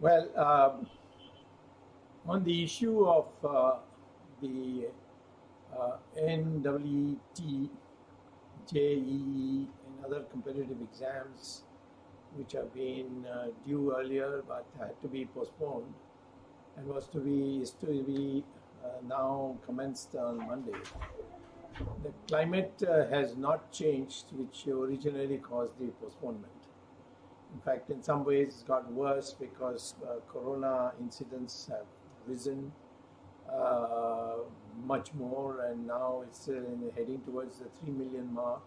Well, on the issue of the NEET, JEE, and other competitive exams which have been due earlier but had to be postponed and is to be now commenced on Monday. The climate has not changed, which originally caused the postponement. In fact, in some ways, it's got worse because corona incidents have risen much more, and now it's heading towards the 3 million mark.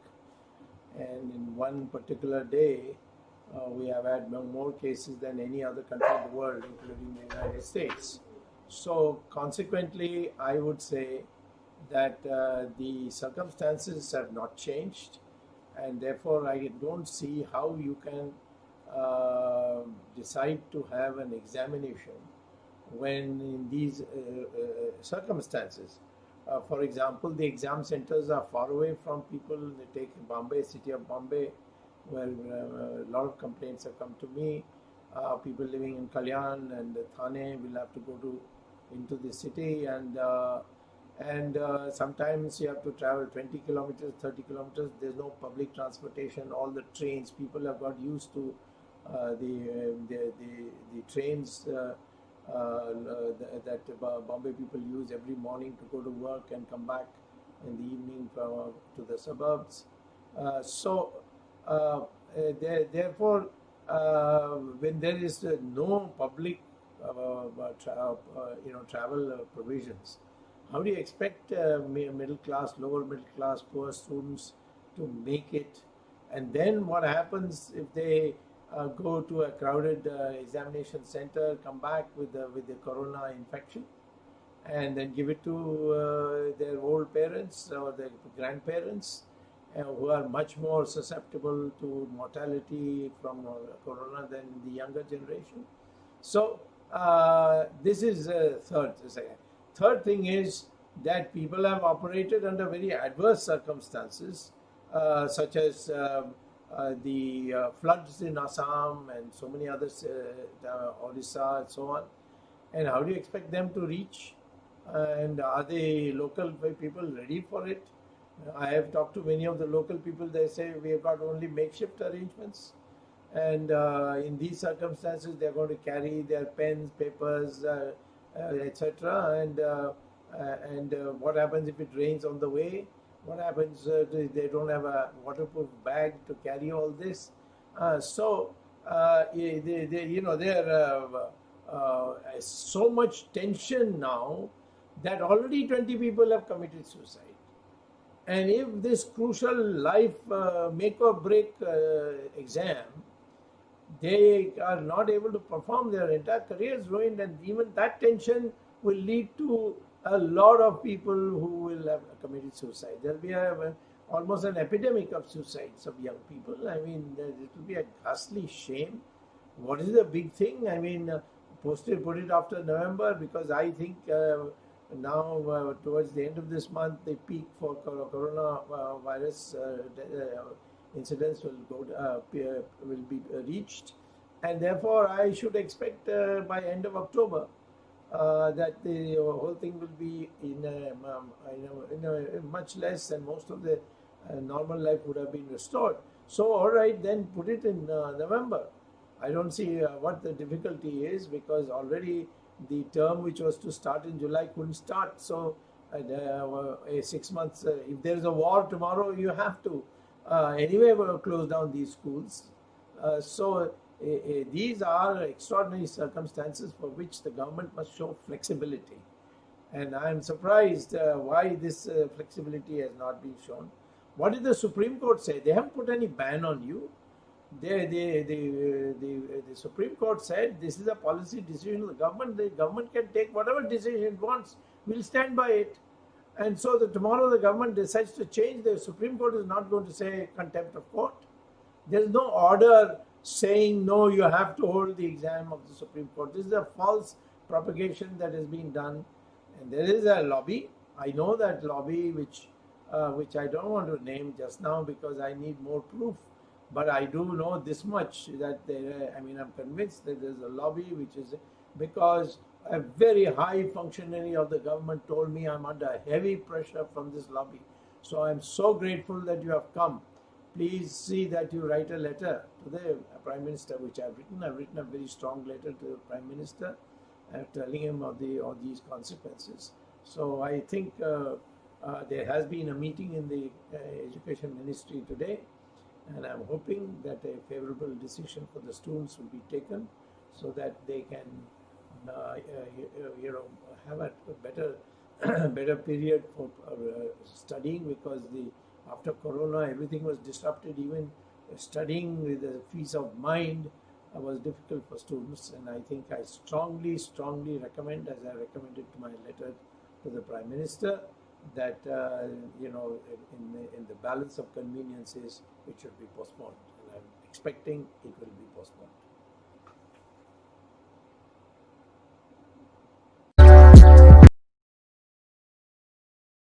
And in one particular day, we have had more cases than any other country in the world, including the United States. So consequently, I would say that the circumstances have not changed, and therefore I don't see how you can decide to have an examination when in these circumstances. For example, the exam centers are far away from people. They take Bombay, city of Bombay, where a lot of complaints have come to me. People living in Kalyan and Thane will have to go into the city, and sometimes you have to travel 20 kilometers, 30 kilometers. There's no public transportation. All the trains, people have got used to the trains that Bombay people use every morning to go to work and come back in the evening to the suburbs. Therefore, when there is no public travel provisions, how do you expect middle class, lower middle class, poor students to make it? And then what happens if they go to a crowded examination center, come back with the corona infection, and then give it to their old parents or their grandparents, who are much more susceptible to mortality from corona than the younger generation? So this is third. Third thing is that people have operated under very adverse circumstances, such as the floods in Assam and so many others, Odisha and so on. And how do you expect them to reach? And are the local people ready for it? I have talked to many of the local people. They say we have got only makeshift arrangements. And in these circumstances, they are going to carry their pens, papers, etc. And what happens if it rains on the way? What happens if they don't have a waterproof bag to carry all this? There's so much tension now that already 20 people have committed suicide. And if this crucial life make or break exam, they are not able to perform, their entire career is ruined, and even that tension will lead to a lot of people who will have committed suicide. There will be almost an epidemic of suicides of young people. I mean, it will be a ghastly shame. What is the big thing? I mean, put it after November, because I think now towards the end of this month, the peak for coronavirus incidents will be reached, and therefore I should expect by end of October that the whole thing will be in a much less, and most of the normal life would have been restored. So all right, then put it in November. I don't see what the difficulty is, because already the term which was to start in July couldn't start. So 6 months, if there is a war tomorrow, you have to anyway close down these schools. These are extraordinary circumstances for which the government must show flexibility. And I am surprised why this flexibility has not been shown. What did the Supreme Court say? They haven't put any ban on you. The Supreme Court said this is a policy decision of the government. The government can take whatever decision it wants. We'll stand by it. And so tomorrow the government decides to change, the Supreme Court is not going to say contempt of court. There is no order saying, no, you have to hold the exam of the Supreme Court. This is a false propagation that is being done. And there is a lobby. I know that lobby, which I don't want to name just now because I need more proof. But I do know this much that there, I mean, I'm convinced that there's a lobby which is because a very high functionary of the government told me I'm under heavy pressure from this lobby. So I'm so grateful that you have come. Please see that you write a letter to the Prime Minister, which I've written. I've written a very strong letter to the Prime Minister telling him of these consequences. So I think there has been a meeting in the Education Ministry today, and I'm hoping that a favorable decision for the students will be taken so that they can have a better better period for studying, because the after corona everything was disrupted. Even studying with a peace of mind was difficult for students, and I think I strongly recommend, as I recommended to my letter to the Prime Minister, that in the balance of conveniences it should be postponed, and I'm expecting it will be postponed.